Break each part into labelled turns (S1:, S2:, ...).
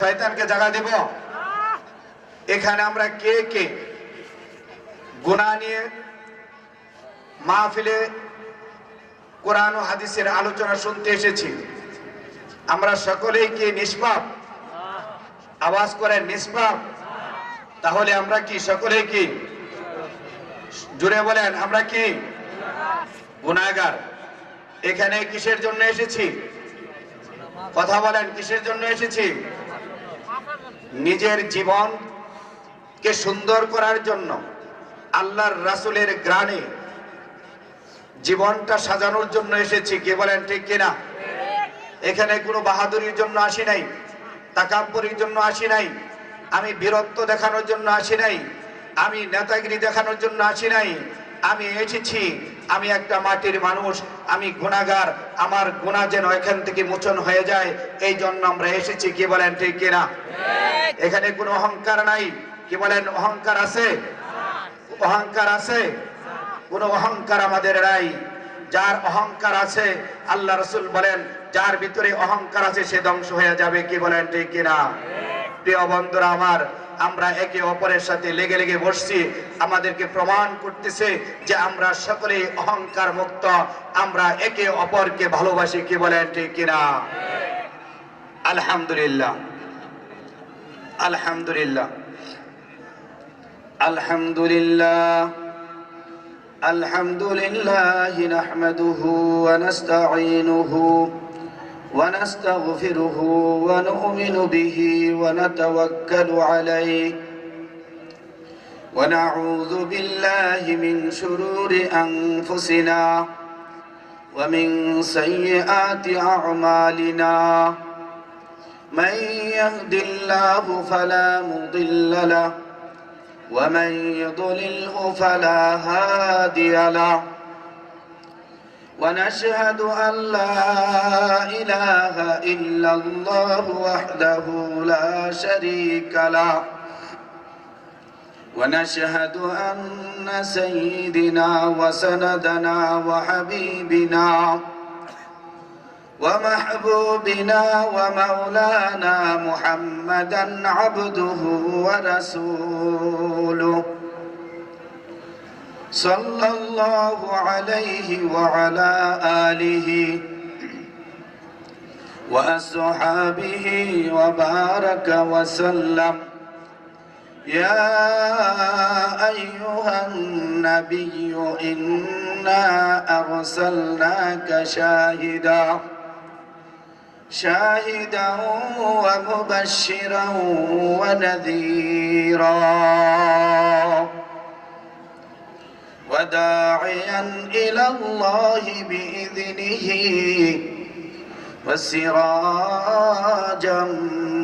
S1: শয়তানকে জায়গা দেব। এখানে আমরা কে কে গুনাহ নিয়ে মাহফিলে কোরআন ও হাদিসের আলোচনা শুনতে এসেছি? আমরা সকলেই কি নিষ্পাপ? আওয়াজ করেন নিষ্পাপ। তাহলে আমরা কি সকলেই কি? জুড়ে বলেন আমরা কি গুনাহগার? এখানে কিসের জন্য এসেছি? কথা বলেন কিসের জন্য এসেছি? নিজের জীবনকে সুন্দর করার জন্য, আল্লাহর রাসূলের গ্রানে জীবনটা সাজানোর জন্য এসেছি। কে বলেন ঠিক কিনা? এখানে কোনো বাহাদুরির জন্য আসি নাই, তাকাব্বুরির জন্য আসি নাই, আমি বীরত্ব দেখানোর জন্য আসি নাই, আমি নেতাগিরি দেখানোর জন্য আসি নাই। আমি এসেছি, আমি একটা মাটির মানুষ, আমি গুনাহগার, আমার গুনাহ যেন এখান থেকে মোচন হয়ে যায়, এই জন্য আমরা এসেছি। কি বলেন ঠিক কিনা? এখানে কোনো অহংকার নাই। কি বলেন অহংকার আছে? অহংকার আছে? কোনো অহংকার আমাদের নাই। যার অহংকার আছে, আল্লাহ রাসূল বলেন যার ভিতরে অহংকার আছে সে ধ্বংস হয়ে যাবে। কি বলেন ঠিক কিনা? প্রিয় বন্ধুরা আমার, আমরা একে অপরের সাথে লেগে লেগে বসছি, আমাদেরকে প্রমাণ করতেছে যে আমরা সকলেই অহংকার মুক্ত, আমরা একে অপরকে ভালোবাসি। কি বলেন ঠিক কিনা? আলহামদুলিল্লাহ, আলহামদুলিল্লাহ, আলহামদুলিল্লাহ, আলহামদুলিল্লাহ নাহমাদুহু ওয়া নাস্তাঈনুহু ونستغفره ونؤمن به ونتوكل عليه ونعوذ بالله من شرور أنفسنا ومن سيئات أعمالنا من يهد الله فلا مضل له ومن يضلله فلا هادي له ونشهد أن لا إله إلا الله وحده لا شريك له ونشهد أن سيدنا وسندنا وحبيبنا ومحبوبنا ومولانا محمدا عبده ورسوله صلى الله عليه وعلى آله وأصحابه وبارك وسلم. يا أيها النبي إنا أرسلناك شاهدا ومبشرا ونذيرا وداعيا إلى الله بإذنه وسراجا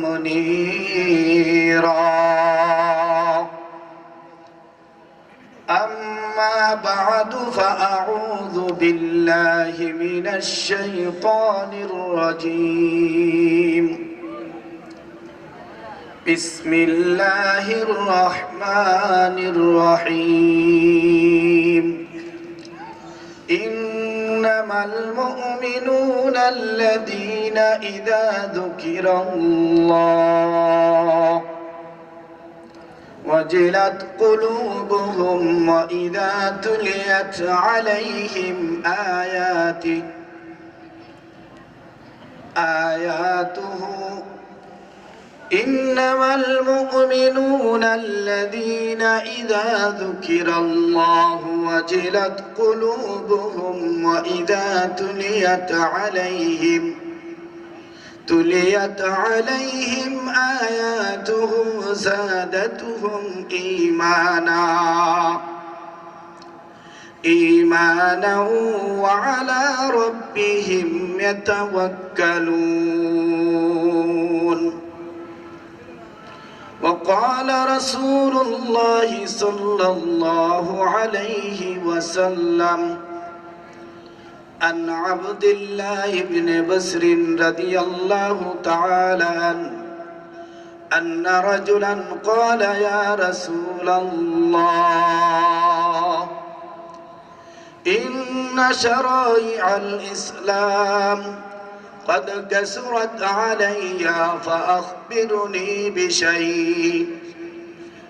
S1: منيرا. أما بعد فأعوذ بالله من الشيطان الرجيم. بسم الله الرحمن الرحيم. إنما المؤمنون الذين إذا ذكر الله وجلت قلوبهم وإذا تليت عليهم آياته إنما المؤمنون الذين إذا ذكر الله وجلت قلوبهم وإذا تليت عليهم آياته زادتهم إيمانا وعلى ربهم يتوكلون. وقال رسول الله صلى الله عليه وسلم عن عبد الله بن بسر رضي الله تعالى عنه أن رجلا قال يا رسول الله إن شرائع الإسلام قد كسرت علي فأخبرني بشيء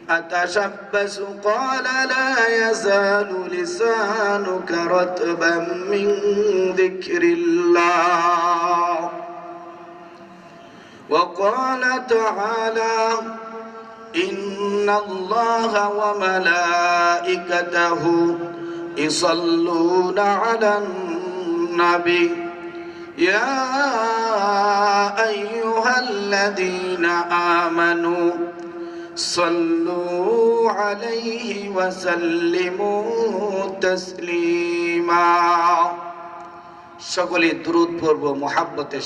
S1: أتشبث قال لا يزال لسانك رطبا من ذكر الله وقال تعالى إن الله وملائكته يصلون على النبي يا أيها الذين آمنوا صلوا عليه وسلموا تسليما সকলে দুরূদ পড়ব মুহাব্বতের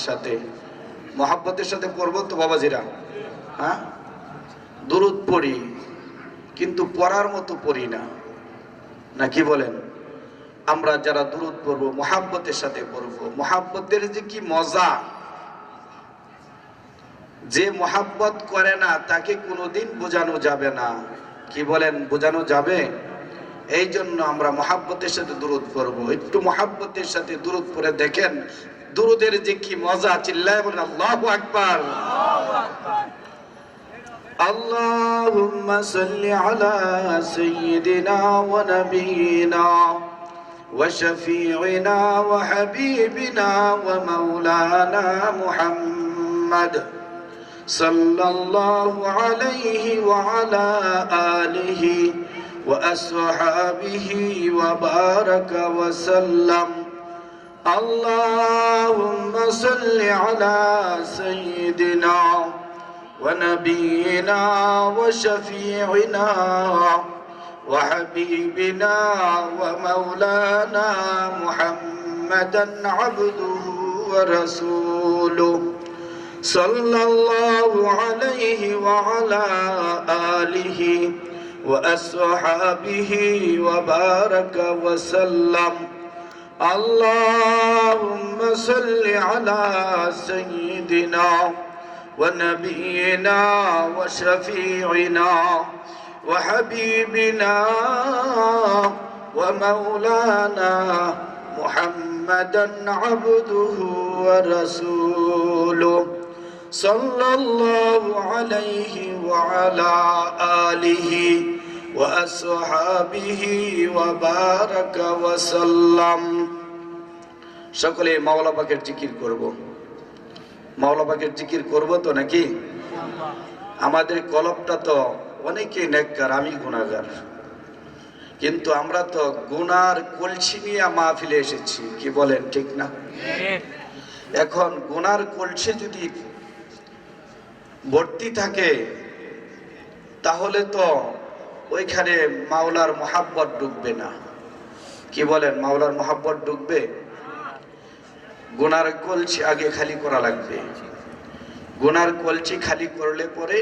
S1: সাথে পড়ব তো বাবাজিরা হ্যাঁ দুরূদ পড়ি কিন্তু পড়ার মতো পড়ি না নাকি বলেন আমরা যারা দুরূদ পড়ব মুহাব্বতের সাথে পড়ব মুহাব্বতের যে কি মজা যে মুহাব্বত করে না তাকে কোনোদিন বোঝানো যাবে না কি বলেন বোঝানো যাবে এই জন্য আমরা মুহাব্বতের সাথে দুরূদ পড়ব একটু মুহাব্বতের সাথে দুরূদ পড়ে দেখেন দুরূদের যে কি মজা চিল্লায় বলেন আল্লাহু আকবার আল্লাহুম্মা সাল্লি আলা সাইয়্যিদিনা ওয়া নাবিয়িনা ওয়া শাফিঈনা ওয়া হাবিবিনা ওয়া মাওলানা মুহাম্মদ সাল্লাল্লাহু আলাইহি ওয়া আলা আলিহি ওয়া আসহাবিহি ওয়া বারাকা ওয়া সাল্লাম আল্লাহুম্মা সাল্লি আলা সাইয়্যিদিনা ونبينا وشفيعنا وحبيبنا ومولانا محمدا عبده ورسوله صلى الله عليه وعلى آله وأصحابه وبارك وسلم اللهم صل على سيدنا ونبينا وشفيعنا وحبيبنا ومولانا محمدا عبده ورسوله صلى الله عليه وعلى آله وأصحابه وبارك وسلم সকলে মাওলা পাকের জিকির করব মাওলা পাকের জিকির করব তো নাকি আমাদের কলবটা তো অনেকে নেককার আমি গুনাহগার কিন্তু আমরা তো গুনার কলসি নিয়ে মাহফিলে এসেছি কি বলেন ঠিক না এখন গুনার কলসি যদি ভর্তি থাকে তাহলে তো ওইখানে মাওলার মহাব্বত ঢুকবে না কি বলেন মাওলার মহাব্বত ঢুকবে গুনার কলসি আগে খালি করা লাগবে গুনার কলসি খালি করলে পরে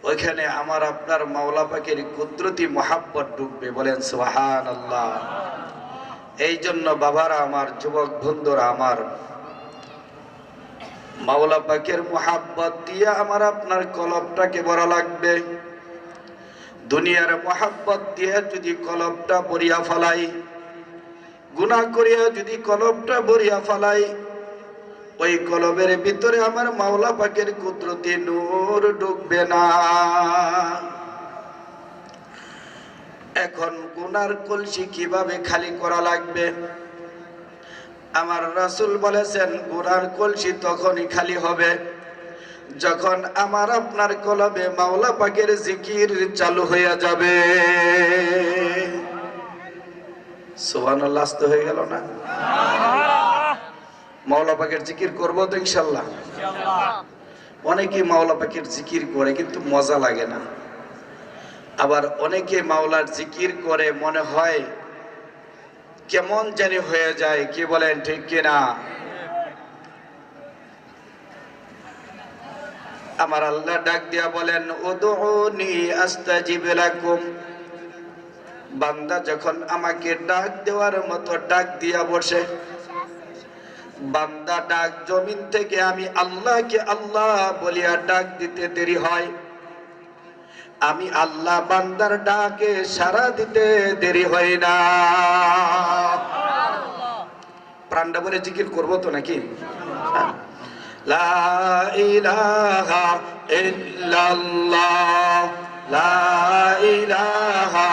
S1: ওইখানে আমার আপনার মাওলা পাকের কুদরতি মহাব্বত ঢুকবে বলেন সুবহানাল্লাহ এই জন্য বাবারা আমার যুবক বন্ধুরা আমার মাওলা পাকের মহাব্বত দিয়ে আমার আপনার কলবটাকে ভরা লাগবে দুনিয়ার মহাব্বত দিয়ে যদি কলবটা ভরিয়া ফেলাই গুনাহ করিয়া যদি কলবটা ভরিয়া ফেলাই ওই কলবের ভিতরে আমার মাওলা পাকের কুদরতি নূর ঢুকবে না এখন গুনার কলসি কিভাবে খালি করা লাগবে আমার রাসূল বলেছেন গুনার কলসি তখনই খালি হবে যখন আমার আপনার কলবে মাওলা পাকের জিকির চালু হয়ে যাবে সুবহানাল্লাহ আস্তে হয়ে গেল না মাওলা পাকের জিকির করব তো ইনশাআল্লাহ অনেকে মাওলা পাকের জিকির করে কিন্তু মজা লাগে না আবার অনেকে মাওলার জিকির করে মনে হয় কেমন জানি হয়ে যায় কি বলেন ঠিক কিনা আমার আল্লাহ ডাক দিয়া বলেন উদউনি আস্তাজিব লাকুম বান্দা যখন আমাকে ডাক দেওয়ার মতো ডাক দিয়া বসে বান্দা ডাক জমিন থেকে আমি আল্লাহকে আল্লাহ বলিয়া ডাক দিতে দেরি হয় আমি আল্লাহ বান্দার ডাকে সাড়া দিতে দেরি হয় না প্রাণটা ভরে জিকির করবো তো নাকি লা ইলাহা ইল্লাল্লাহ লা ইলাহা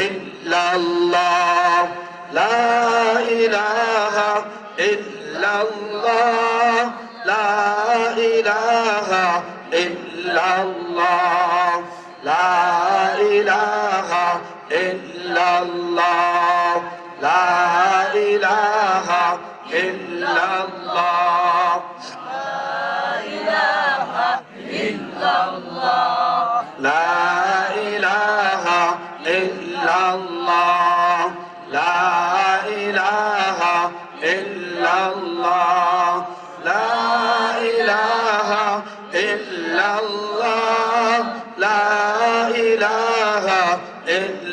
S1: ইল্লাল্লাহ লা ইলাহা ইল্লাল্লাহ লা ইলাহা ইল্লাল্লাহ লা ইলাহা ইল্লাল্লাহ লা ইলাহা ইল্লাল্লাহ লা ইলাহা ইল্লাল্লাহ লা ইলাহা ইল্লাল্লাহ লা ইলাহা ইল্লাল্লাহ লা ইলাহা ইল্লাল্লাহ লা ইলাহা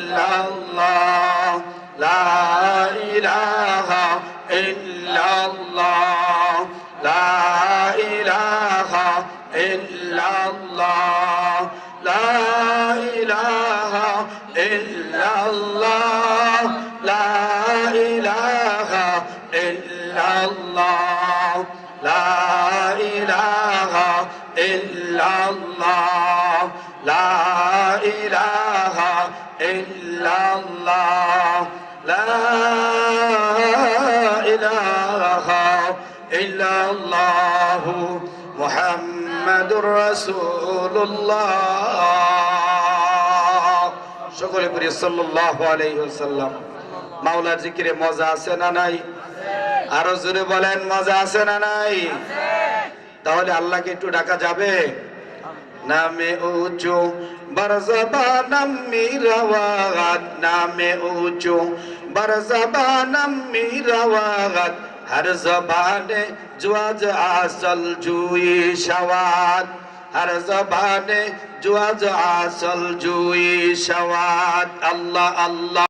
S1: ইল্লাল্লাহ লা ইলাহা ইল্লাল্লাহ লা ইলাহা ইল্লাল্লাহ লা ইলাহা ইল্লাল্লাহ লা ইলাহা ইল্লাল্লাহ লা ইলাহা ইল্লাল্লাহ লা ইলাহা ইল্লাল্লাহ মুহাম্মাদুর রাসূলুল্লাহ। সকলে পড়ি সাল্লাল্লাহু আলাইহি ওয়াসাল্লাম। মাওলার জিকিরে মজা আছে না নাই? আরো জোরে বলেন, মজা আছে না নাই? তাহলে আল্লাহকে একটু ডাকা যাবে? নামে উঁচু বরজবানম মিরাওয়াত নামে উঁচু বরজবানম মিরাওয়াত हर ज़बाने जुआज आसल जुई शवात हर ज़बाने जुआज आसल जुई शवात अल्लाह अल्लाह